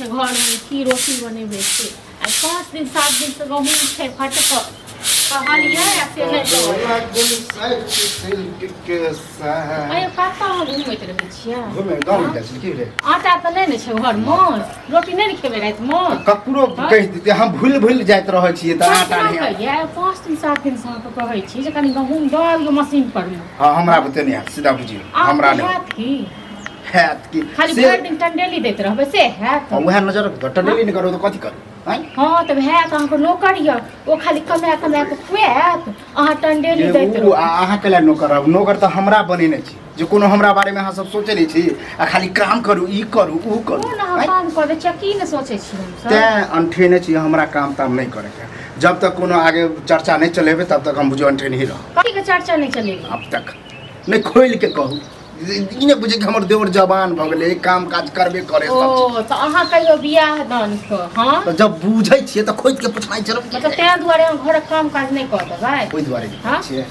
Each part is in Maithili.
छै घर में की रोटी बनेबे से 5 दिन 7 दिन से गहूम छै फटक कहलिए से नहीं अरे कतऽ हम घुमैत रहै छियै घुमे गाँव में जाइ की रे आटा तऽ नहीं छै घर में रोटी नहीं खेबे रात में ककरो कहि देते हम भूल जाइत रहै छियै त आटा नहीं ये 5 दिन 7 दिन से अहाँके कहै छी जे कनी गहूम दऽ दियौ मशीन पर में हां हमरा बते नहीं सीधा बुझियो हमरा नहीं हैत की खाली भर दिन टंडेली दैत रहबै से हैत वह नजर टंडेली नहीं करो तो कथि करू हाँ तब हैत अहाँके नौकर यऽ ओ खाली कमा के खुआत अहाँ टंडेली दैत रहबै अहाँ के लिए नौकर तो हमरा बनेने छी जे कोनो हमरा बारे में अहाँ सब सोचे नहीं छी आ खाली काम करू ई करू ऊ करू ना काम करबे चकी न सोचे छी हम सब ते अंठेने छी हमरा काम ताम नहीं करे के जब तक कोनो आगे चर्चा नहीं चलेबे तब तक हम बुझो अंठेने ही रह कथि के चर्चा नहीं चलेबे अब तक नहीं खोल के कहू इने बुझे कि हमर देवर जवान भ गेलै काम काज करबे करे सब ओ त अहाँ कहियो बियाह दान क हां तो जब बुझै छियै त खोज के पूछनाइ जरूर मतलब ते दुआरे हम घर काम काज नहीं कर देबै ओइ दुआरे छियै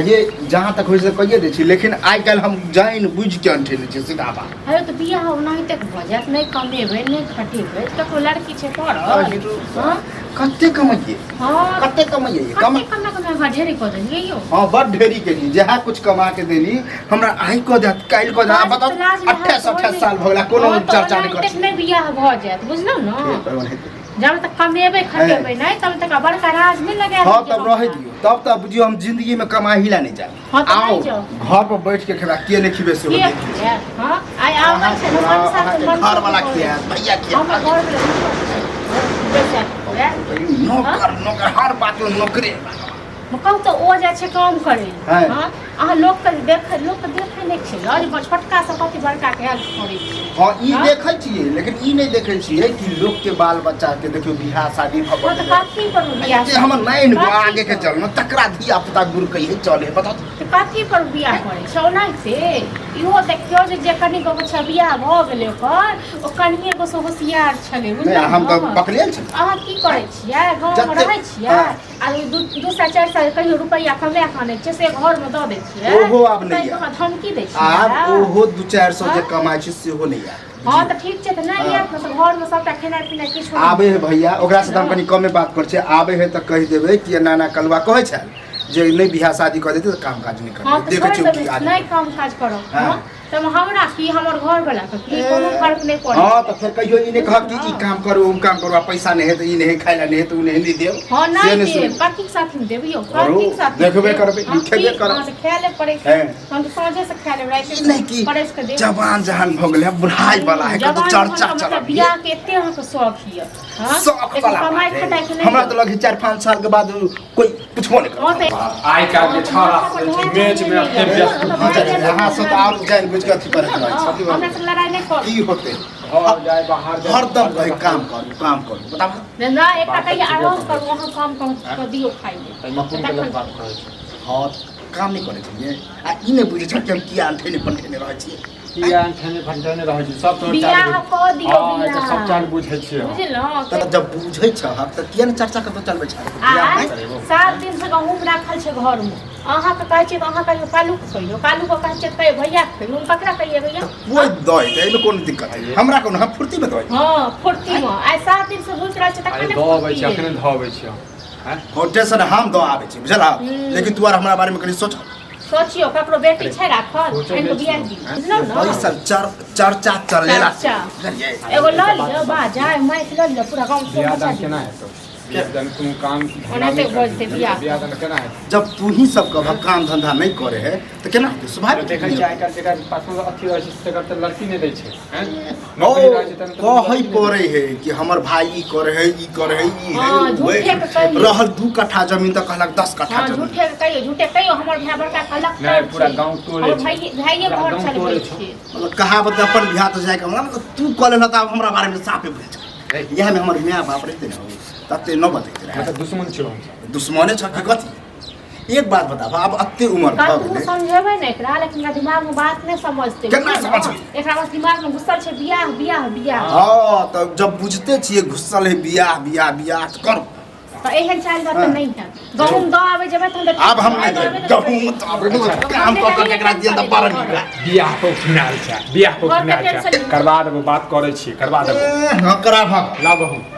ये जहां तक होय से कहिए दे छी लेकिन आइ काल हम जाइन बुझ के अंठेने छी सीधा बात अरे तो बियाह ओनाहि तक भ जात नहीं कमेबै नहीं खटेबै ककरो लड़की छै पड़ल हां कते कमाइए हां कते कमाइए कम कम ढेरी क देलिए यो हां बड ढेरी के जी जहाँ कुछ कमा के देली हमरा आइ को देत काल को देत बताओ 28 साल भ गेला कोनो चर्चा नहीं कर नहीं बियाह भ जात बुझलौ न जब तक कमेबै खटेबै नहीं तब तक बड़का राज नहीं लगा हां तब रह दियो तब तब बुझियो हम जिंदगी में कमा ही ला नहीं जाए आओ घर पर बैठ के खेबा के नहीं खिबे से हां आई आबै छै मन साथ घर वाला किया भैया किया हम घर में नौकर हर बात में नौकरी कहू तो ओ जाइ छै काम करे हां अहाँ लोग के देखे नहीं छै आज छोटका से कथि बड़का के हेल्प करै छै हां ई देखै छियै लेकिन ई नहीं देखै छियै कि लोग के बाल बच्चा के देखियो बियाह शादी भऽ त कथि पर बियाह जे हमर नहीं आगे के चलना तकरा धिया पुता गुरु कहिए चले बताओ त कथि पर बियाह करै छै ओना से इहो देखियो जे कनी गो बच्चा बियाह भ गेलै ओकर ओ कनिए गो से होशियार छलै बुझलियै हम त पकड़ियल छै अहाँ की करै छियै गांव में रहै छियै आ 2-4 साल कहियो रुपैया कमा के आनै छै से घर में द दै छियै ओहो आब नहीं है धमकी दै छियै आब ओहो 2-400 जे कमाइ छै सेहो नहीं आ हां त ठीक छै त नहीं आत त घर में सबटा खेनाइ पिनाइ किछ आबे है भैया ओकरा से हम कनी कमे बात कर छै आबे है त कह देबै कि नाना कलवा कहै छै जे नहीं बियाह शादी कर देते त काम काज नहीं कर देखै छियै की आज नहीं काम काज करो हां तब हमरा की हमर घर वाला के की कोनो फर्क नहीं पड़े हां त फिर कहियो ई नहीं कह कि ई काम करू उ काम करू पैसा नहीं है त ई नहीं खाइला नहीं है त उ नहीं दे देब हां नहीं दे कथि के साथ में देबियो कथि के साथ देखबे करबे खेबे करब हां खाले पड़े हम तो साँझे से खाले रात में नहीं की परेस के दे जवान जहान भ गेलै बुढ़ाई वाला है तो चर्चा चला बियाह के एते अहाँ के शौक हिय हां शौक वाला कमाई खटाई के नहीं हमरा तो लगे 4-5 साल के बाद कोई पूछबो नहीं कर आइ काल के छौड़ा मैच में एते व्यस्त यहां से तो आप जान बुझ के अथी करत रह हमरा से लड़ाई नहीं कर की होते घर जाए बाहर जाए हरदम कहे काम करू बताओ ना एक कहिया आराम करू वहां काम कर दियो खाइले मकुन के लोग बात करे छै हां काम नहीं करे छिए आ ई नहीं बुझे छ कि हम किया अंठेने पंठेने रह छिए किया अंठेने पंठेने रह छी सब तो बियाह क दियो बियाह हां सब चाल बुझै छिए बुझलो त जब बुझै छ हम त किया न चर्चा करतो चलबे छ बियाह नहीं 7 दिन से गहूम राखल छै घर में अहाँ के कहै छी त अहाँ कहियो कालू के कहियो कालू के कहै छै त भैया के हम ककरा कहिए भैया कोई दई त एमे कोन दिक्कत है हमरा कोन हम फुर्ती में दई हां फुर्ती में आई 7 दिन से भूख रह छै त अरे खाने दबाबै छै अखने दबाबै छै हैं होटेशन हम दो आबे छी बुझला लेकिन तू आर हमरा बारे में कनी सोच सोचियो ककरो बेटी छै राखल एगो बियाह दी बुझलो न पैसा चर्चा चलेला एगो ल लियो बा जाय माइक ल लियो पूरा गांव से बियाह बचा दान केना हेतौ बियाह दान कोनो काम ओनाते बोलते बियाह दान केना हेतौ जब तू ही सब का काम धंधा नहीं करे है तो केना होते स्वाभाविक देखै छै आइ काल के पाछो अथी रहै छै तकर त लड़की नहीं दै छै हैं ओ नौकरी रहै छै त कहै पड़े है कि हमर भाई ई करे है ई करे है ई है हां झूठे के कहियो रहल 2 कट्ठा जमीन त कहलक 10 कट्ठा हां जमीन झूठे के कहियो झूठे कहियो हमर भाई बड़का कहलक नहीं पूरा गांव तोड़े छै भाइये घर चलबै छै मतलब कहावत अपन बियाह तो जाय के हमरा तू कहले न त हमरा बारे में साफे बुझ यह में हमर माय बाप रहते न तते न बतैते रहे मतलब दुश्मन छियो हम दुश्मने छ कि कथी एक बात बताबा अब अत्ते उम्र भ तू गेलै समझेबै नै एकरा लेकिन दिमाग में बात नहीं समझते केना समझ एकरा बस दिमाग में घुसल छै बियाह बियाह बियाह हां त जब बुझते छिए घुसल है बियाह बियाह बियाह त कर तो एहन चाल बात तो नहीं है गहूम दो आवे जब तो अब हम नहीं दे गहूं तो अब काम कर के एकरा दिया त पार नहीं बियाह को फिनाल छै बियाह को फिनाल छै करबा देबो बात करै छी करबा देबो हां करा भाग लाओ गहूम